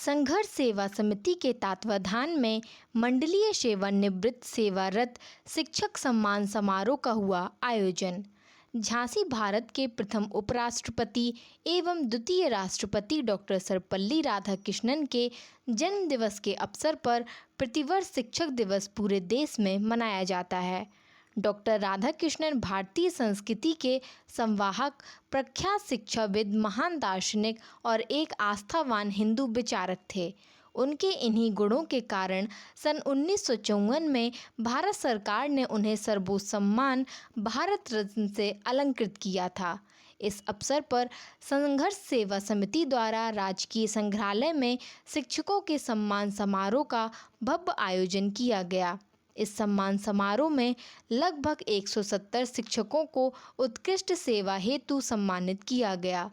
संघर्ष सेवा समिति के तत्वावधान में मंडलीय सेवानिवृत्त सेवारत शिक्षक सम्मान समारोह का हुआ आयोजन। झांसी भारत के प्रथम उपराष्ट्रपति एवं द्वितीय राष्ट्रपति डॉक्टर सर्वपल्ली राधाकृष्णन के जन्म दिवस के अवसर पर प्रतिवर्ष शिक्षक दिवस पूरे देश में मनाया जाता है। डॉक्टर राधाकृष्णन भारतीय संस्कृति के संवाहक, प्रख्यात शिक्षाविद, महान दार्शनिक और एक आस्थावान हिंदू विचारक थे। उनके इन्हीं गुणों के कारण सन 1954 में भारत सरकार ने उन्हें सर्वोच्च सम्मान भारत रत्न से अलंकृत किया था। इस अवसर पर संघर्ष सेवा समिति द्वारा राजकीय संग्रहालय में शिक्षकों के सम्मान समारोह का भव्य आयोजन किया गया। इस सम्मान समारोह में लगभग 170 शिक्षकों को उत्कृष्ट सेवा हेतु सम्मानित किया गया।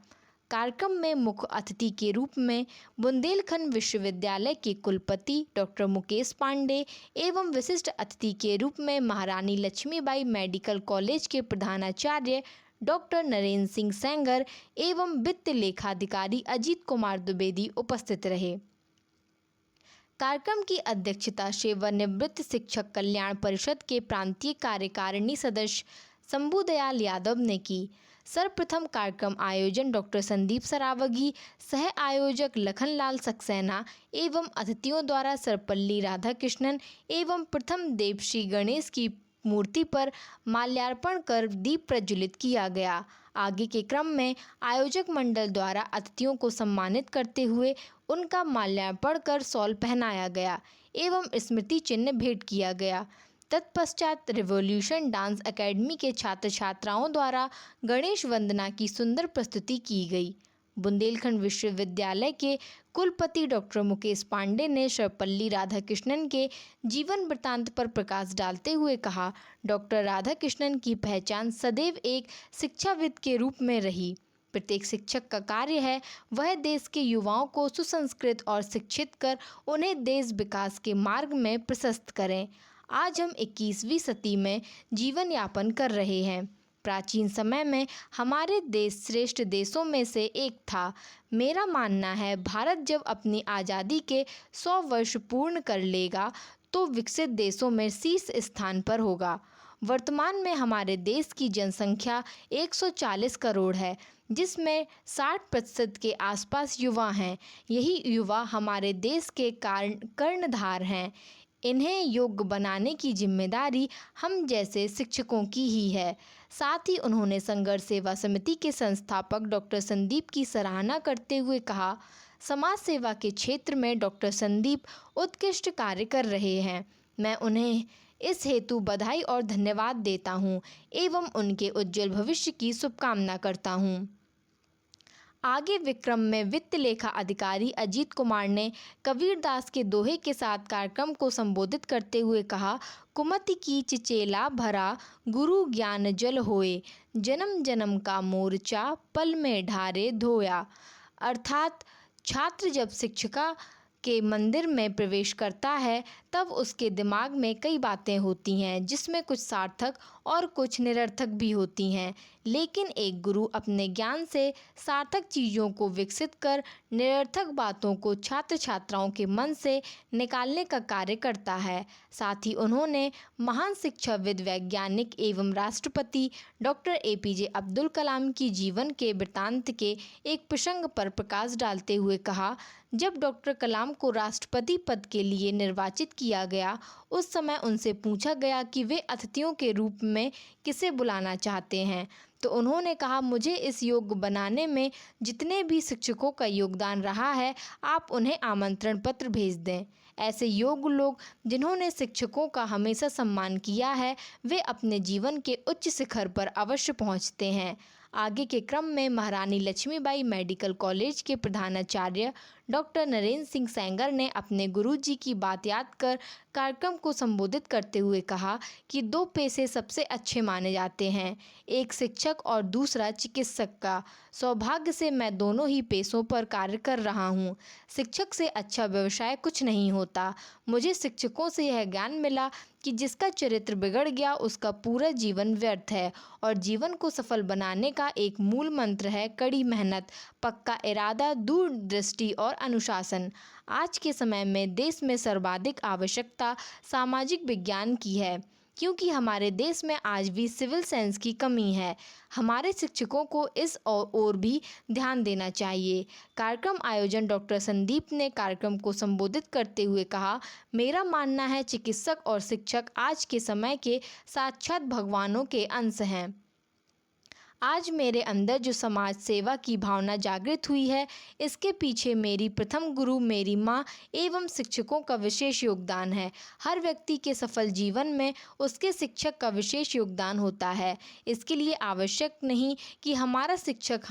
कार्यक्रम में मुख्य अतिथि के रूप में बुंदेलखंड विश्वविद्यालय के कुलपति डॉक्टर मुकेश पांडे एवं विशिष्ट अतिथि के रूप में महारानी लक्ष्मीबाई मेडिकल कॉलेज के प्रधानाचार्य डॉक्टर नरेंद्र सिंह सेंगर एवं वित्त लेखाधिकारी अजीत कुमार द्विवेदी उपस्थित रहे। कार्यक्रम की अध्यक्षता सेवानिवृत्त शिक्षक कल्याण परिषद के प्रांतीय कार्यकारिणी सदस्य शंभुदयाल यादव ने की। सर्वप्रथम कार्यक्रम आयोजन डॉक्टर संदीप सरावगी, सह आयोजक लखनलाल सक्सेना एवं अतिथियों द्वारा सर्वपल्ली राधाकृष्णन एवं प्रथम देव श्री गणेश की मूर्ति पर माल्यार्पण कर दीप प्रज्वलित किया गया। आगे के क्रम में आयोजक मंडल द्वारा अतिथियों को सम्मानित करते हुए उनका माल्यार्पण कर शॉल पहनाया गया एवं स्मृति चिन्ह भेंट किया गया। तत्पश्चात रिवॉल्यूशन डांस एकेडमी के छात्र छात्राओं द्वारा गणेश वंदना की सुंदर प्रस्तुति की गई। बुंदेलखंड विश्वविद्यालय के कुलपति डॉक्टर मुकेश पांडे ने सर्वपल्ली राधाकृष्णन के जीवन वृत्तांत पर प्रकाश डालते हुए कहा, डॉक्टर राधाकृष्णन की पहचान सदैव एक शिक्षाविद के रूप में रही। प्रत्येक शिक्षक का कार्य है वह देश के युवाओं को सुसंस्कृत और शिक्षित कर उन्हें देश विकास के मार्ग में प्रशस्त करें। आज हम 21वीं सदी में जीवन यापन कर रहे हैं। प्राचीन समय में हमारे देश श्रेष्ठ देशों में से एक था। मेरा मानना है भारत जब अपनी आज़ादी के 100 वर्ष पूर्ण कर लेगा तो विकसित देशों में शीर्ष स्थान पर होगा। वर्तमान में हमारे देश की जनसंख्या 140 करोड़ है, जिसमें 60% के आसपास युवा हैं। यही युवा हमारे देश के कर्णधार हैं। इन्हें योग्य बनाने की जिम्मेदारी हम जैसे शिक्षकों की ही है। साथ ही उन्होंने संघर्ष सेवा समिति के संस्थापक डॉक्टर संदीप की सराहना करते हुए कहा, समाज सेवा के क्षेत्र में डॉक्टर संदीप उत्कृष्ट कार्य कर रहे हैं। मैं उन्हें इस हेतु बधाई और धन्यवाद देता हूं एवं उनके उज्जवल भविष्य की शुभकामना करता हूं। आगे विक्रम में वित्त लेखा अधिकारी अजीत कुमार ने कबीरदास के दोहे के साथ कार्यक्रम को संबोधित करते हुए कहा, कुमति की चिचेला भरा गुरु ज्ञान जल होए, जन्म जन्म का मोर्चा पल में ढारे धोया। अर्थात छात्र जब शिक्षिका के मंदिर में प्रवेश करता है तब उसके दिमाग में कई बातें होती हैं, जिसमें कुछ सार्थक और कुछ निरर्थक भी होती हैं। लेकिन एक गुरु अपने ज्ञान से सार्थक चीज़ों को विकसित कर निरर्थक बातों को छात्र छात्राओं के मन से निकालने का कार्य करता है। साथ ही उन्होंने महान शिक्षाविद, वैज्ञानिक एवं राष्ट्रपति डॉक्टर APJ अब्दुल कलाम की जीवन के वृत्तांत के एक प्रसंग पर प्रकाश डालते हुए कहा, जब डॉक्टर कलाम को राष्ट्रपति पद के लिए निर्वाचित किया गया उस समय उनसे पूछा गया कि वे अतिथियों के रूप में किसे बुलाना चाहते हैं, तो उन्होंने कहा, मुझे इस योग्य बनाने में जितने भी शिक्षकों का योगदान रहा है आप उन्हें आमंत्रण पत्र भेज दें। ऐसे योग्य लोग जिन्होंने शिक्षकों का हमेशा सम्मान किया है वे अपने जीवन के उच्च शिखर पर अवश्य पहुंचते हैं। आगे के क्रम में महारानी लक्ष्मीबाई मेडिकल कॉलेज के प्रधानाचार्य डॉक्टर नरेंद्र सिंह सेंगर ने अपने गुरुजी की बात याद कर कार्यक्रम को संबोधित करते हुए कहा कि 2 पेशे सबसे अच्छे माने जाते हैं, एक शिक्षक और दूसरा चिकित्सक का। सौभाग्य से मैं दोनों ही पेशों पर कार्य कर रहा हूँ। शिक्षक से अच्छा व्यवसाय कुछ नहीं होता। मुझे शिक्षकों से यह ज्ञान मिला कि जिसका चरित्र बिगड़ गया उसका पूरा जीवन व्यर्थ है और जीवन को सफल बनाने का एक मूल मंत्र है कड़ी मेहनत, पक्का इरादा, दूरदृष्टि और अनुशासन। आज के समय में देश में सर्वाधिक आवश्यकता सामाजिक विज्ञान की है, क्योंकि हमारे देश में आज भी सिविल साइंस की कमी है। हमारे शिक्षकों को इस ओर भी ध्यान देना चाहिए। कार्यक्रम आयोजन डॉक्टर संदीप ने कार्यक्रम को संबोधित करते हुए कहा, मेरा मानना है चिकित्सक और शिक्षक आज के समय के साक्षात भगवानों के अंश हैं। आज मेरे अंदर जो समाज सेवा की भावना जागृत हुई है, इसके पीछे मेरी प्रथम गुरु मेरी माँ एवं शिक्षकों का विशेष योगदान है। हर व्यक्ति के सफल जीवन में उसके शिक्षक का विशेष योगदान होता है। इसके लिए आवश्यक नहीं कि हमारा शिक्षक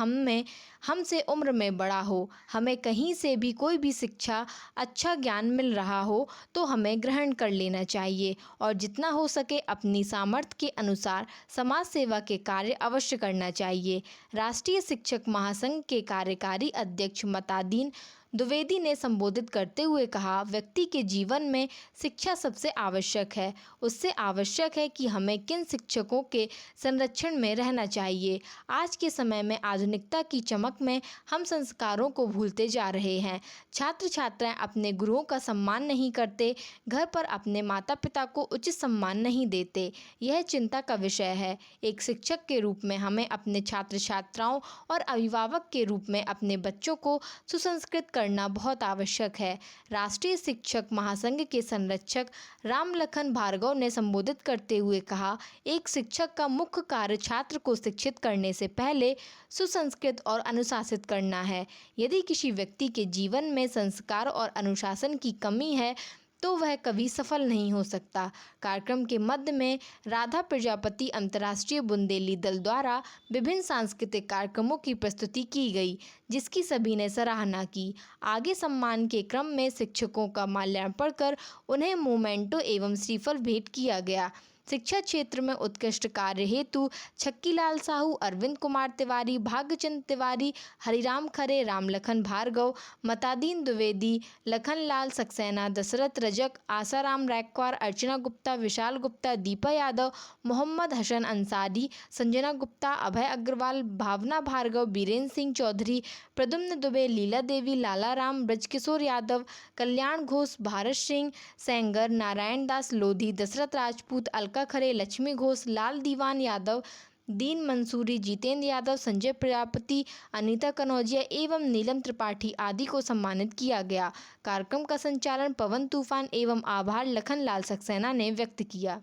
हमसे उम्र में बड़ा हो। हमें कहीं से भी कोई भी शिक्षा, अच्छा ज्ञान मिल रहा हो तो हमें ग्रहण कर लेना चाहिए और जितना हो सके अपनी सामर्थ्य के अनुसार समाज सेवा के कार्य अवश्य करना चाहिए। राष्ट्रीय शिक्षक महासंघ के कार्यकारी अध्यक्ष मतादीन द्विवेदी ने संबोधित करते हुए कहा, व्यक्ति के जीवन में शिक्षा सबसे आवश्यक है। उससे आवश्यक है कि हमें किन शिक्षकों के संरक्षण में रहना चाहिए। आज के समय में आधुनिकता की चमक में हम संस्कारों को भूलते जा रहे हैं। छात्र छात्राएं अपने गुरुओं का सम्मान नहीं करते, घर पर अपने माता पिता को उचित सम्मान नहीं देते। यह चिंता का विषय है। एक शिक्षक के रूप में हमें अपने छात्र छात्राओं और अभिभावक के रूप में अपने बच्चों को सुसंस्कृत करना बहुत आवश्यक है। राष्ट्रीय शिक्षक महासंघ के संरक्षक रामलखन भार्गव ने संबोधित करते हुए कहा, एक शिक्षक का मुख्य कार्य छात्र को शिक्षित करने से पहले सुसंस्कृत और अनुशासित करना है। यदि किसी व्यक्ति के जीवन में संस्कार और अनुशासन की कमी है तो वह कभी सफल नहीं हो सकता। कार्यक्रम के मध्य में राधा प्रजापति अंतर्राष्ट्रीय बुंदेली दल द्वारा विभिन्न सांस्कृतिक कार्यक्रमों की प्रस्तुति की गई, जिसकी सभी ने सराहना की। आगे सम्मान के क्रम में शिक्षकों का माल्यार्पण कर उन्हें मोमेंटो एवं श्रीफल भेंट किया गया। शिक्षा क्षेत्र में उत्कृष्ट कार्य हेतु छक्कीलाल साहू, अरविंद कुमार तिवारी, भाग्यचंद तिवारी, हरिराम खरे, रामलखन भार्गव, मतादीन द्विवेदी, लखनलाल सक्सेना, दशरथ रजक, आसाराम रैक्वार, अर्चना गुप्ता, विशाल गुप्ता, दीपा यादव, मोहम्मद हसन अंसारी, संजना गुप्ता, अभय अग्रवाल, भावना भार्गव, बीरेंद्र सिंह चौधरी, प्रद्युम्न दुबे, लीला देवी, लाला राम, ब्रजकिशोर यादव, कल्याण घोष, भारत सिंह सेंगर, नारायण दास लोधी, दशरथ राजपूत, अलका खरे, लक्ष्मी घोष, लाल दीवान यादव, दीन मंसूरी, जितेंद्र यादव, संजय प्रजापति, अनीता कनौजिया एवं नीलम त्रिपाठी आदि को सम्मानित किया गया। कार्यक्रम का संचालन पवन तूफान एवं आभार लखनलाल सक्सेना ने व्यक्त किया।